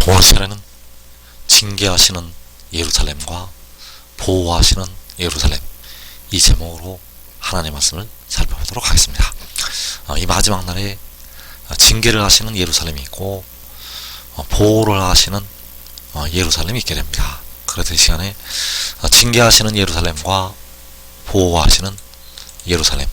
오늘 시간에는 징계하시는 예루살렘과 보호하시는 예루살렘, 이 제목으로 하나님의 말씀을 살펴보도록 하겠습니다. 이 마지막 날에 징계를 하시는 예루살렘이 있고 보호를 하시는 예루살렘이 있게 됩니다. 그래서 이 시간에 징계하시는 예루살렘과 보호하시는 예루살렘,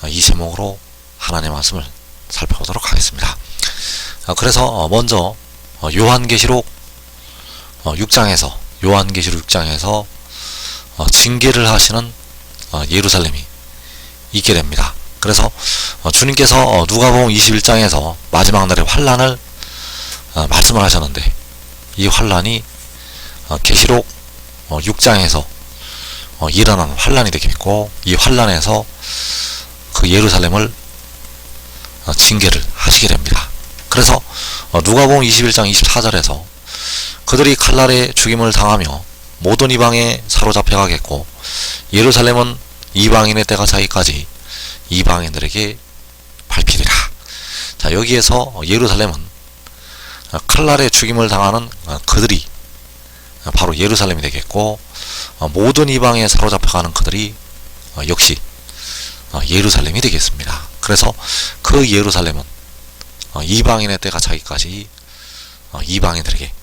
이 제목으로 하나님의 말씀을 살펴보도록 하겠습니다. 그래서 먼저 요한계시록 6장에서 징계를 하시는 예루살렘이 있게 됩니다. 그래서 주님께서 누가복음 21장에서 마지막 날의 환란을 말씀을 하셨는데, 이 환란이 계시록 6장에서 일어나는 환란이 되겠고, 이 환란에서 그 예루살렘을 징계를 하시게 됩니다. 그래서 누가복음 21장 24절에서 그들이 칼날에 죽임을 당하며 모든 이방에 사로잡혀가겠고 예루살렘은 이방인의 때가 차기까지 이방인들에게 밟히리라. 자, 여기에서 예루살렘은 칼날에 죽임을 당하는 그들이 바로 예루살렘이 되겠고, 모든 이방에 사로잡혀가는 그들이 역시 예루살렘이 되겠습니다. 그래서 그 예루살렘은 이방인의 때가 차기까지 이방인들에게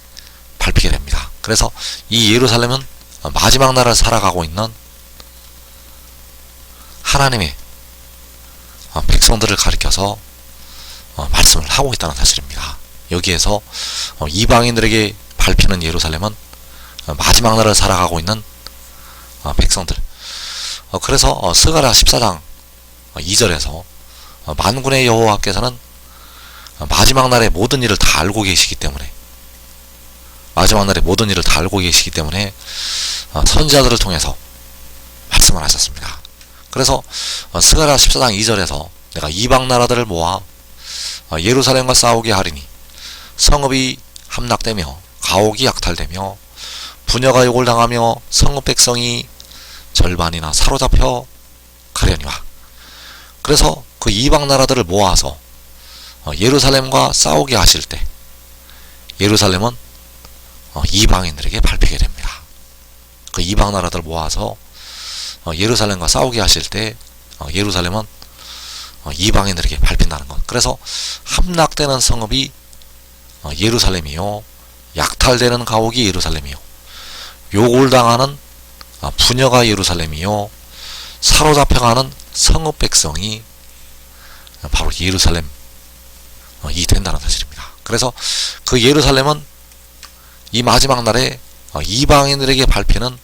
밟히게 됩니다. 그래서 이 예루살렘은 마지막 날을 살아가고 있는 하나님의 백성들을 가리켜서 말씀을 하고 있다는 사실입니다. 여기에서 이방인들에게 밟히는 예루살렘은 마지막 날을 살아가고 있는 백성들. 그래서 스가랴 14장 2절에서 만군의 여호와께서는 마지막 날의 모든 일을 다 알고 계시기 때문에 선지자들을 통해서 말씀을 하셨습니다. 그래서 스가랴 14장 2절에서 내가 이방 나라들을 모아 예루살렘과 싸우게 하리니 성읍이 함락되며 가옥이 약탈되며 부녀가 욕을 당하며 성읍 백성이 절반이나 사로잡혀 가려니와. 그래서 그 이방 나라들을 모아서 예루살렘과 싸우게 하실 때 예루살렘은 이방인들에게 밟히게 됩니다. 그 이방 나라들 모아서 예루살렘과 싸우게 하실 때 예루살렘은 이방인들에게 밟힌다는 것. 그래서 함락되는 성읍이 예루살렘이요, 약탈되는 가옥이 예루살렘이요, 욕을 당하는 부녀가 예루살렘이요, 사로잡혀가는 성읍 백성이 바로 예루살렘이 된다는 사실입니다. 그래서 그 예루살렘은 이 마지막 날에 이방인들에게 밟히는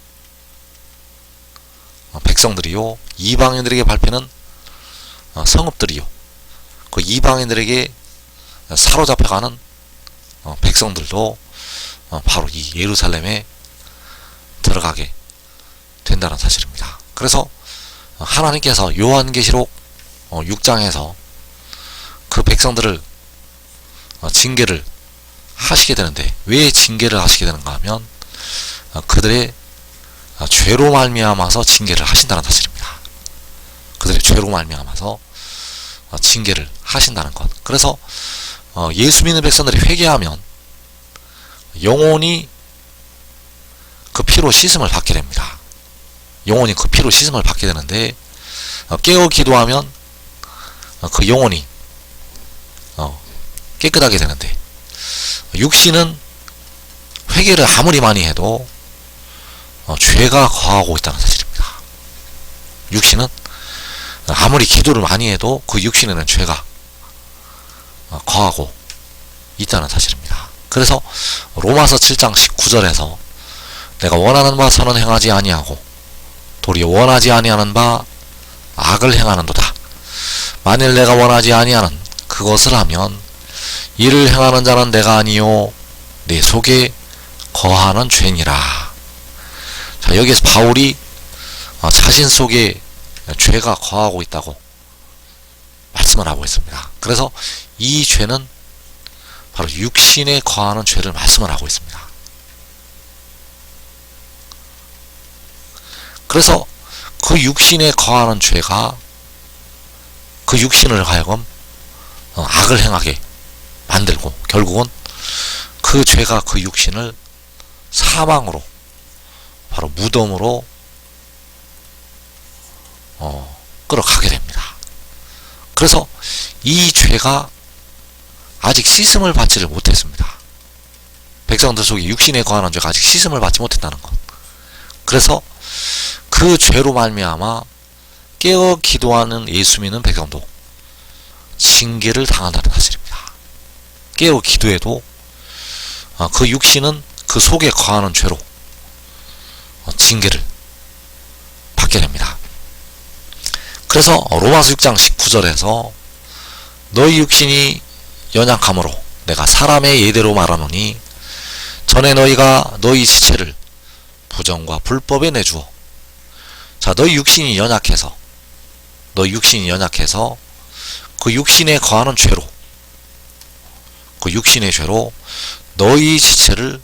백성들이요, 이방인들에게 밟히는 성읍들이요, 그 이방인들에게 사로잡혀가는 백성들도 바로 이 예루살렘에 들어가게 된다는 사실입니다. 그래서 하나님께서 요한계시록 6장에서 그 백성들을 징계를 하시게 되는데, 왜 징계를 하시게 되는가 하면 그들의 죄로 말미암아서 징계를 하신다는 사실입니다. 그들의 죄로 말미암아서 징계를 하신다는 것. 그래서 예수 믿는 백성들이 회개하면 영혼이 그 피로 씻음을 받게 됩니다. 영혼이 그 피로 씻음을 받게 되는데, 깨어 기도하면 그 영혼이 깨끗하게 되는데, 육신은 회개를 아무리 많이 해도 죄가 거하고 있다는 사실입니다. 육신은 아무리 기도를 많이 해도 그 육신에는 죄가 거하고 있다는 사실입니다. 그래서 로마서 7장 19절에서 내가 원하는 바 선은 행하지 아니하고 도리어 원하지 아니하는 바 악을 행하는도다. 만일 내가 원하지 아니하는 그것을 하면 이를 행하는 자는 내가 아니요 내 속에 거하는 죄니라. 자, 여기에서 바울이 자신 속에 죄가 거하고 있다고 말씀을 하고 있습니다. 그래서 이 죄는 바로 육신에 거하는 죄를 말씀을 하고 있습니다. 그래서 그 육신에 거하는 죄가 그 육신을 하여금 악을 행하게 만들고, 결국은 그 죄가 그 육신을 사망으로, 바로 무덤으로 끌어가게 됩니다. 그래서 이 죄가 아직 씻음을 받지를 못했습니다. 백성들 속에 육신에 거하는 죄가 아직 씻음을 받지 못했다는 것. 그래서 그 죄로 말미암아 깨어 기도하는 예수 믿는 백성도 징계를 당한다는 사실입니다. 깨어 기도해도 그 육신은 그 속에 거하는 죄로 징계를 받게 됩니다. 그래서 로마서 6장 19절에서 너희 육신이 연약함으로 내가 사람의 예대로 말하노니 전에 너희가 너희 지체를 부정과 불법에 내주어. 자, 너희 육신이 연약해서 그 육신에 거하는 죄로, 그 육신의 죄로 너희 지체를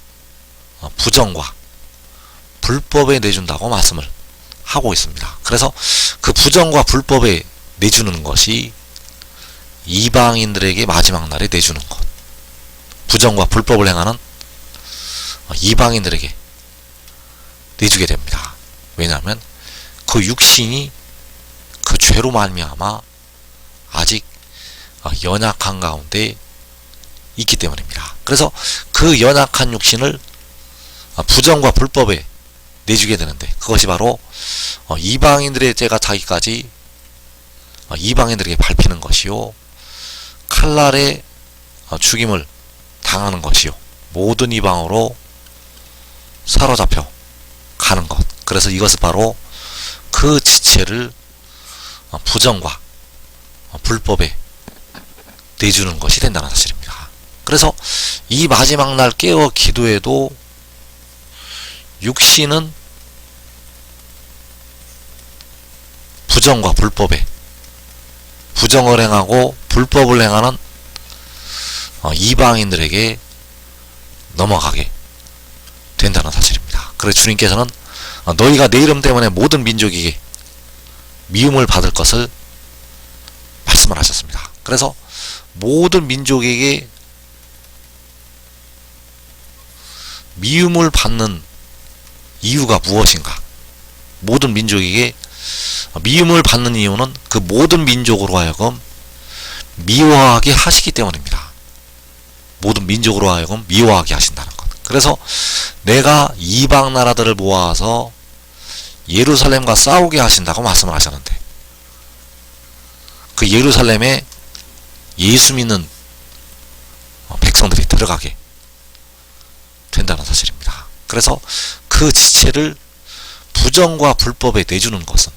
부정과 불법에 내준다고 말씀을 하고 있습니다. 그래서 그 부정과 불법에 내주는 것이 이방인들에게 마지막 날에 내주는 것. 부정과 불법을 행하는 이방인들에게 내주게 됩니다. 왜냐하면 그 육신이 그 죄로 말미암아 아직 연약한 가운데 있기 때문입니다. 그래서 그 연약한 육신을 부정과 불법에 내주게 되는데, 그것이 바로 이방인들의 죄가 자기까지 이방인들에게 밟히는 것이요, 칼날에 죽임을 당하는 것이요, 모든 이방으로 사로잡혀 가는 것. 그래서 이것은 바로 그 지체를 부정과 불법에 내주는 것이 된다는 사실입니다. 그래서 이 마지막 날 깨어 기도해도 육신은 부정과 불법에, 부정을 행하고 불법을 행하는 이방인들에게 넘어가게 된다는 사실입니다. 그래서 주님께서는 너희가 내 이름 때문에 모든 민족에게 미움을 받을 것을 말씀을 하셨습니다. 그래서 모든 민족에게 미움을 받는 이유가 무엇인가? 모든 민족에게 미움을 받는 이유는 그 모든 민족으로 하여금 미워하게 하시기 때문입니다. 모든 민족으로 하여금 미워하게 하신다는 것. 그래서 내가 이방 나라들을 모아서 예루살렘과 싸우게 하신다고 말씀을 하셨는데, 그 예루살렘에 예수 믿는 백성들이 들어가게 된다는 사실입니다. 그래서 그 지체를 부정과 불법에 내주는 것은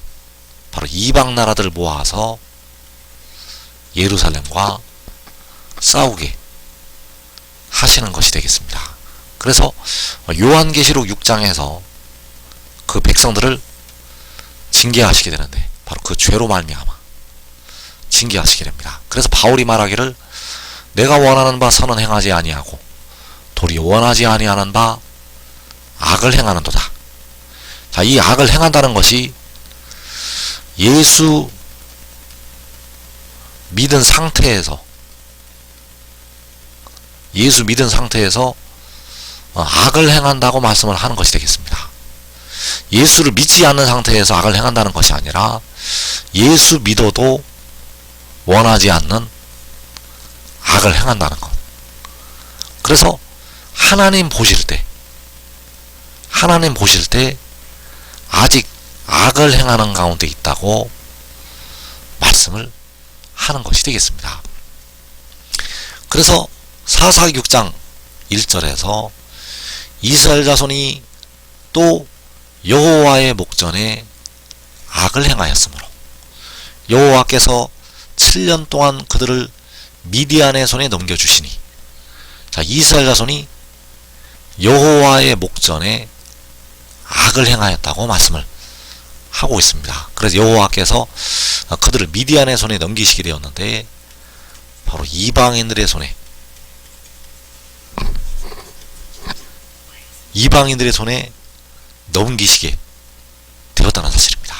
바로 이방 나라들을 모아서 예루살렘과 싸우게 하시는 것이 되겠습니다. 그래서 요한계시록 6장에서 그 백성들을 징계하시게 되는데, 바로 그 죄로 말미암아 징계하시게 됩니다. 그래서 바울이 말하기를 내가 원하는 바 선은 행하지 아니하고 도리어 원하지 아니하는 바 악을 행하는도다. 자, 이 악을 행한다는 것이 예수 믿은 상태에서 악을 행한다고 말씀을 하는 것이 되겠습니다. 예수를 믿지 않는 상태에서 악을 행한다는 것이 아니라 예수 믿어도 원하지 않는 악을 행한다는 것. 그래서 하나님 보실 때 아직 악을 행하는 가운데 있다고 말씀을 하는 것이 되겠습니다. 그래서 사사기 6장 1절에서 이스라엘 자손이 또 여호와의 목전에 악을 행하였으므로 여호와께서 7년 동안 그들을 미디안의 손에 넘겨주시니, 자, 이스라엘 자손이 여호와의 목전에 악을 행하였다고 말씀을 하고 있습니다. 그래서 여호와께서 그들을 미디안의 손에 넘기시게 되었는데, 바로 이방인들의 손에 넘기시게 되었다는 사실입니다.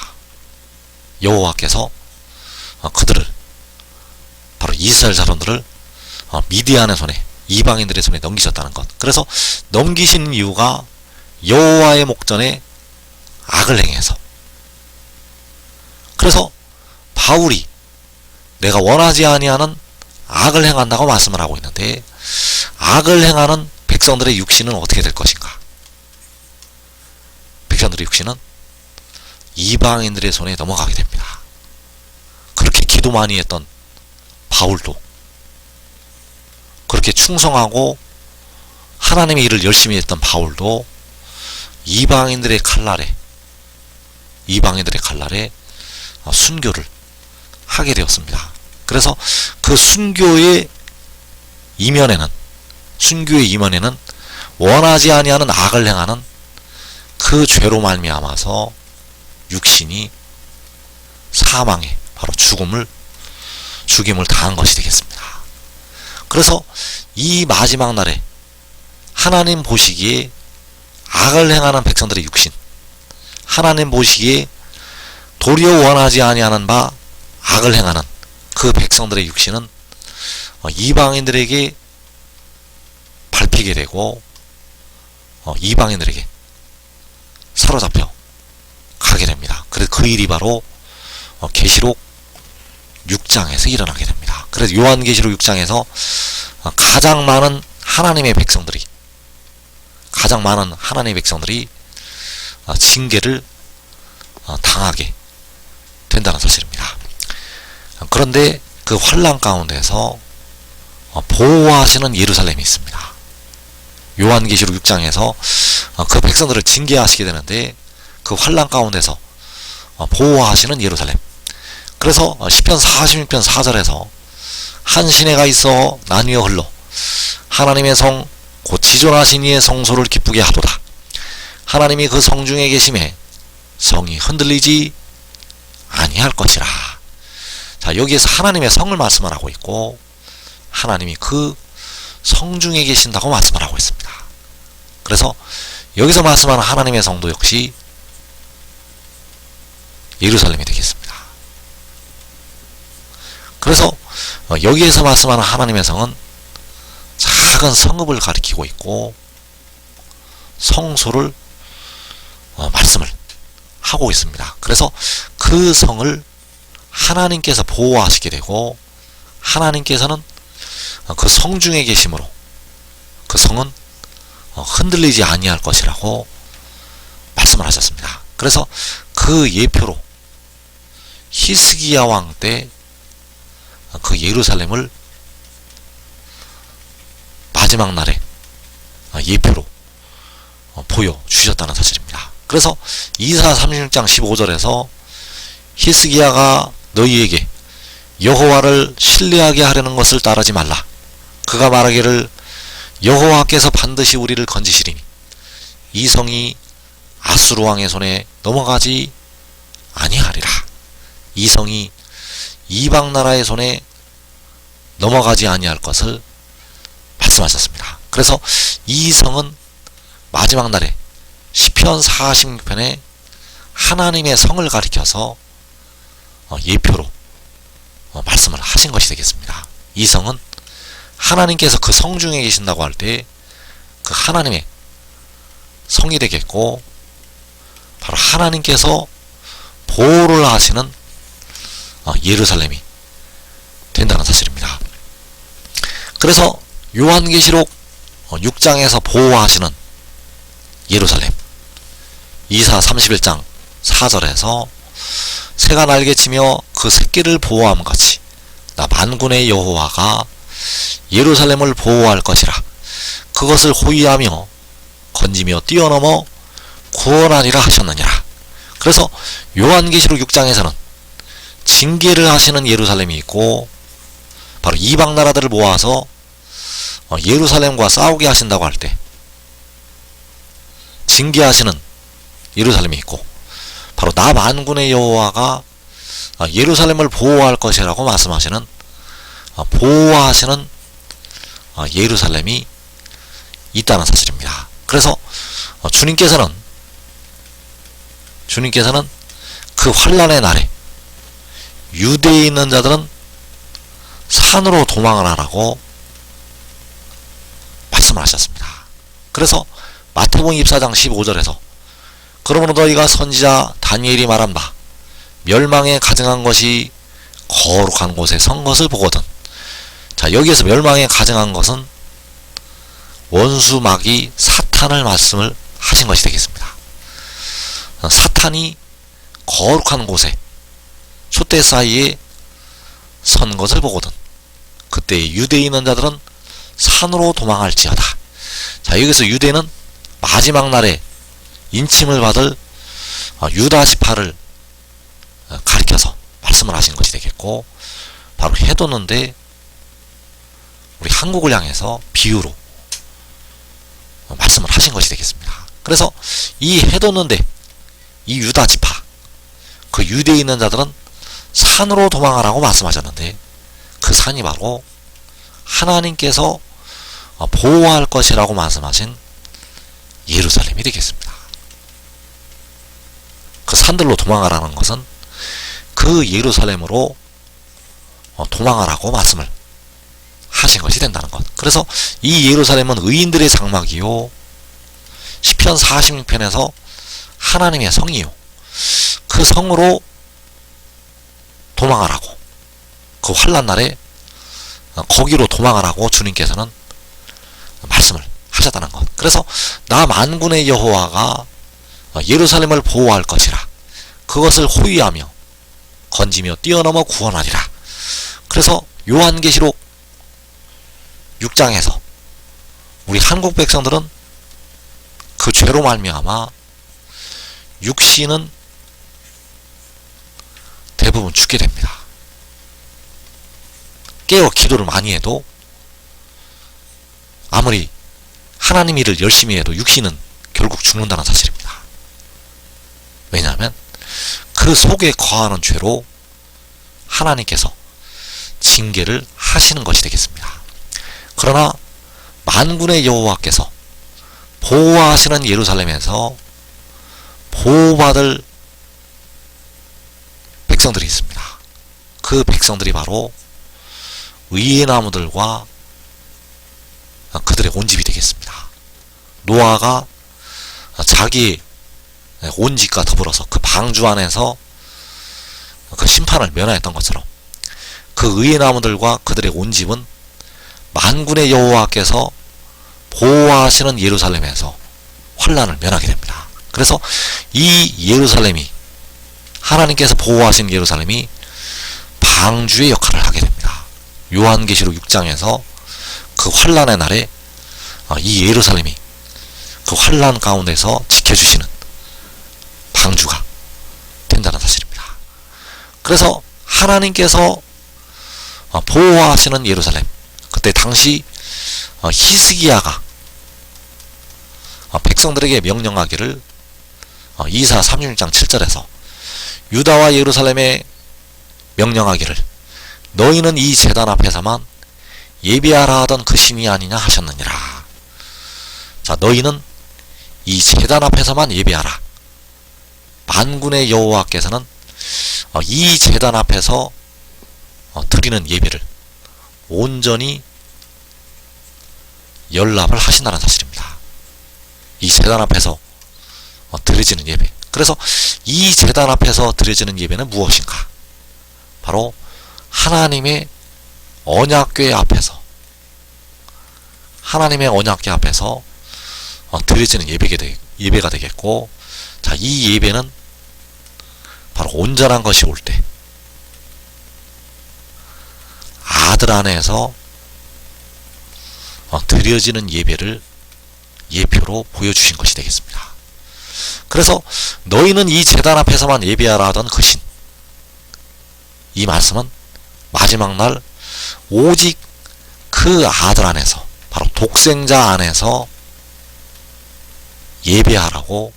여호와께서 그들을, 바로 이스라엘 자손들을 미디안의 손에 이방인들의 손에 넘기셨다는 것. 그래서 넘기신 이유가 여호와의 목전에 악을 행해서. 그래서 바울이 내가 원하지 아니하는 악을 행한다고 말씀을 하고 있는데, 악을 행하는 백성들의 육신은 어떻게 될 것인가? 백성들의 육신은 이방인들의 손에 넘어가게 됩니다. 그렇게 기도 많이 했던 바울도, 그렇게 충성하고 하나님의 일을 열심히 했던 바울도 이방인들의 칼날에 순교를 하게 되었습니다. 그래서 그 순교의 이면에는 원하지 아니하는 악을 행하는 그 죄로 말미암아서 육신이 사망에, 바로 죽임을 당한 것이 되겠습니다. 그래서 이 마지막 날에 하나님 보시기에 악을 행하는 백성들의 육신, 하나님 보시기에 도리어 원하지 아니하는 바 악을 행하는 그 백성들의 육신은 이방인들에게 밟히게 되고 이방인들에게 사로잡혀 가게 됩니다. 그래서 그 일이 바로 계시록 6장에서 일어나게 됩니다. 그래서 요한계시록 6장에서 가장 많은 하나님의 백성들이 징계를 당하게 된다는 사실입니다. 그런데 그 환난 가운데서 보호하시는 예루살렘이 있습니다. 요한계시록 6장에서 그 백성들을 징계하시게 되는데, 그 환난 가운데서 보호하시는 예루살렘. 그래서 시편 46편 4절에서 한 시내가 있어 나뉘어 흘러 하나님의 성 곧 지존하신 이의 성소를 기쁘게 하도다. 하나님이 그 성 중에 계심에 성이 흔들리지 아니할 것이라. 자, 여기에서 하나님의 성을 말씀을 하고 있고, 하나님이 그 성 중에 계신다고 말씀을 하고 있습니다. 그래서 여기서 말씀하는 하나님의 성도 역시 예루살렘이 되겠습니다. 그래서 여기에서 말씀하는 하나님의 성은 작은 성읍을 가리키고 있고, 성소를 말씀을 하고 있습니다. 그래서 그 성을 하나님께서 보호하시게 되고, 하나님께서는 그 성 중에 계심으로 그 성은 흔들리지 아니할 것이라고 말씀을 하셨습니다. 그래서 그 예표로 히스기야 왕 때 그 예루살렘을 마지막 날에 예표로 보여주셨다는 사실입니다. 그래서 이사 36장 15절에서 히스기야가 너희에게 여호와를 신뢰하게 하려는 것을 따르지 말라. 그가 말하기를 여호와께서 반드시 우리를 건지시리니 이 성이 아수르 왕의 손에 넘어가지 아니하리라. 이 성이 이방 나라의 손에 넘어가지 아니할 것을 말씀하셨습니다. 그래서 이 성은 마지막 날에 시편 46편에 하나님의 성을 가리켜서 예표로 말씀을 하신 것이 되겠습니다. 이 성은 하나님께서 그 성 중에 계신다고 할 때 그 하나님의 성이 되겠고, 바로 하나님께서 보호를 하시는 예루살렘이 된다는 사실입니다. 그래서 요한계시록 6장에서 보호하시는 예루살렘, 이사 31장 4절에서 새가 날개치며 그 새끼를 보호함 같이 나 만군의 여호와가 예루살렘을 보호할 것이라. 그것을 호위하며 건지며 뛰어넘어 구원하리라 하셨느니라. 그래서 요한계시록 6장에서는 징계를 하시는 예루살렘이 있고, 바로 이방 나라들을 모아서 예루살렘과 싸우게 하신다고 할 때 징계하시는 예루살렘이 있고, 바로 나 만군의 여호와가 예루살렘을 보호할 것이라고 말씀하시는 보호하시는 예루살렘이 있다는 사실입니다. 그래서 주님께서는 그 환난의 날에 유대에 있는 자들은 산으로 도망을 하라고 말씀을 하셨습니다. 그래서 마태복음 24장 15절에서 그러므로 너희가 선지자 다니엘이 말한 바 멸망에 가증한 것이 거룩한 곳에 선 것을 보거든. 자, 여기에서 멸망에 가증한 것은 원수 마귀 사탄을 말씀을 하신 것이 되겠습니다. 사탄이 거룩한 곳에 촛대 사이에 선 것을 보거든. 그때 유대에 있는 자들은 산으로 도망할지어다. 자, 여기서 유대는 마지막 날에 인침을 받을 유다 지파를 가리켜서 말씀을 하신 것이 되겠고, 바로 해 돋는데 우리 한국을 향해서 비유로 말씀을 하신 것이 되겠습니다. 그래서 이 해 돋는데 이 유다 지파, 그 유대에 있는 자들은 산으로 도망하라고 말씀하셨는데, 그 산이 바로 하나님께서 보호할 것이라고 말씀하신 예루살렘이 되겠습니다. 그 산들로 도망하라는 것은 그 예루살렘으로 도망하라고 말씀을 하신 것이 된다는 것. 그래서 이 예루살렘은 의인들의 장막이요, 시편 46편에서 하나님의 성이요, 그 성으로 도망하라고, 그 환난 날에 거기로 도망하라고 주님께서는 말씀을 하셨다는 것. 그래서 나 만군의 여호와가 예루살렘을 보호할 것이라, 그것을 호위하며 건지며 뛰어넘어 구원하리라. 그래서 요한계시록 6장에서 우리 한국 백성들은 그 죄로 말미암아 육신은 대부분 죽게 됩니다. 깨어 기도를 많이 해도, 아무리 하나님 일을 열심히 해도 육신은 결국 죽는다는 사실입니다. 왜냐하면 그 속에 거하는 죄로 하나님께서 징계를 하시는 것이 되겠습니다. 그러나 만군의 여호와께서 보호하시는 예루살렘에서 보호받을 백성들이 있습니다. 그 백성들이 바로 의의 나무들과 그들의 온집이 되겠습니다. 노아가 자기 온집과 더불어서 그 방주 안에서 그 심판을 면하였던 것처럼, 그 의의 나무들과 그들의 온집은 만군의 여호와께서 보호하시는 예루살렘에서 환난을 면하게 됩니다. 그래서 이 예루살렘이, 하나님께서 보호하신 예루살렘이 방주의 역할을 하게 됩니다. 요한계시록 6장에서 그 환난의 날에 이 예루살렘이 그 환난 가운데서 지켜주시는 방주가 된다는 사실입니다. 그래서 하나님께서 보호하시는 예루살렘, 그때 당시 히스기야가 백성들에게 명령하기를, 이사 36장 7절에서 유다와 예루살렘에 명령하기를 너희는 이 제단 앞에서만 예배하라 하던 그 신이 아니냐 하셨느니라. 자, 너희는 이 제단 앞에서만 예배하라. 만군의 여호와께서는 이 제단 앞에서 드리는 예배를 온전히 연락을 하신다는 사실입니다. 이 제단 앞에서 드려지는 예배. 그래서 이 제단 앞에서 드려지는 예배는 무엇인가? 바로 하나님의 언약궤 앞에서, 하나님의 언약궤 앞에서 드려지는 예배가 되겠고, 자, 이 예배는 바로 온전한 것이 올 때 아들 안에서 드려지는 예배를 예표로 보여주신 것이 되겠습니다. 그래서 너희는 이 제단 앞에서만 예배하라 하던 그 신, 이 말씀은 마지막 날 오직 그 아들 안에서, 바로 독생자 안에서 예배하라고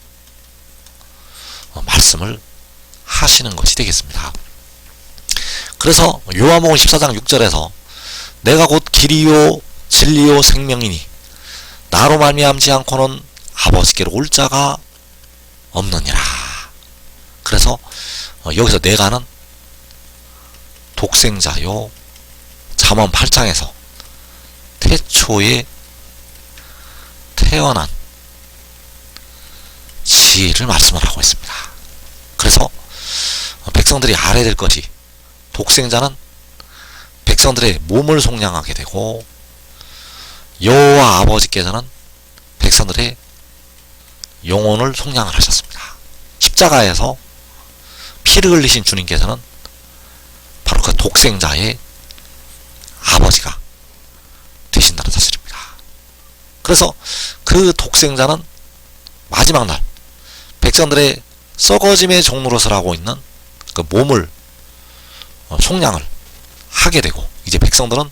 말씀을 하시는 것이 되겠습니다. 그래서 요한복음 14장 6절에서 내가 곧 길이요 진리요 생명이니 나로 말미암지 않고는 아버지께로 올 자가 없느니라. 그래서 여기서 내가는 독생자요, 잠언 8장에서 태초에 태어난 지혜를 말씀을 하고 있습니다. 그래서 백성들이 알아야 될 것이, 독생자는 백성들의 몸을 속량하게 되고 여호와 아버지께서는 백성들의 영혼을 속량을 하셨습니다. 십자가에서 피를 흘리신 주님께서는 바로 그 독생자의 아버지가 되신다는 사실입니다. 그래서 그 독생자는 마지막 날 백성들의 썩어짐의 종로릇을 하고 있는 그 몸을 속량을 하게 되고, 이제 백성들은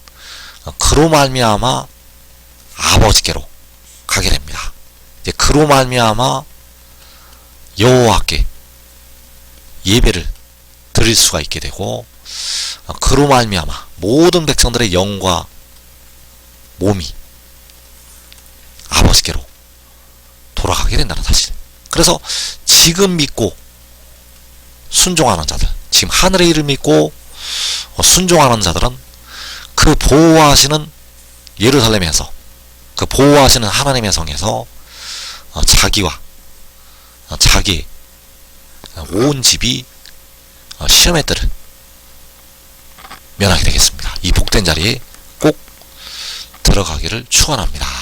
그로 말미암아 아버지께로 가게 됩니다. 이제 그로 말미암아 여호와께 예배를 드릴 수가 있게 되고, 그로 말미암아 모든 백성들의 영과 몸이 아버지께로 돌아가게 된다는 사실. 그래서 지금 믿고 순종하는 자들, 지금 하늘의 일을 믿고 순종하는 자들은 그 보호하시는 예루살렘에서, 그 보호하시는 하나님의 성에서 자기와 자기 온 집이 시험의 때를 면하게 되겠습니다. 이 복된 자리에 꼭 들어가기를 축원합니다.